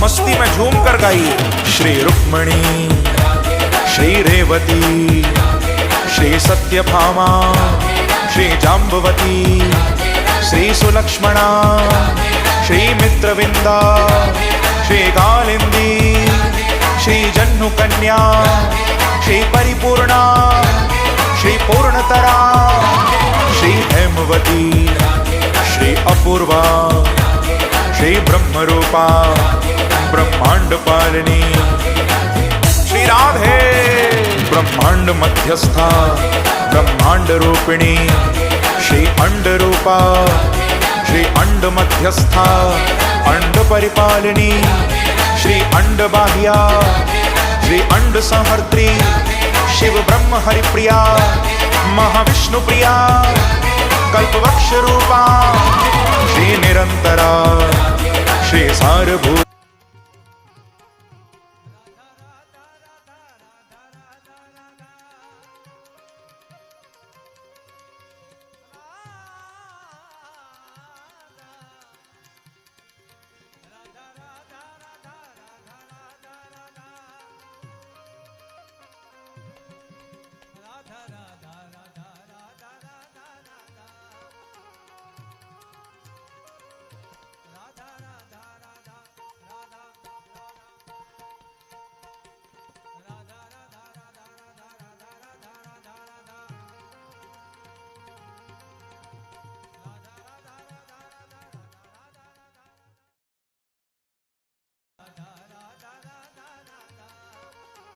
मस्ती में झूम कर गाइए। श्री रुक्मणी, श्री रेवती, श्री सत्यभामा, श्री जाम्बवती, श्री सुलक्ष्मणा, श्री मित्रविंदा, श्री कालिंदी, श्री जन्नुकन्या, श्री परिपूर्णा, श्री पूर्णतरा, श्री हेमवती, श्री अपूर्वा, श्री ब्रह्मरूपा, ब्रह्मांड पालिनी, श्री राधे, ब्रह्मांड मध्यस्था, ब्रह्मांड रूपिणी, श्री अंड रूपा, श्री अंड मध्यस्था, अंड परिपालिनी, श्री अंड बाह्या, श्री अंड संहर्त्री, शिव ब्रह्म हरिप्रिया, महाविष्णु प्रिया, कल्पवृक्ष रूपा, श्री निरंतरा, श्री सारभूत।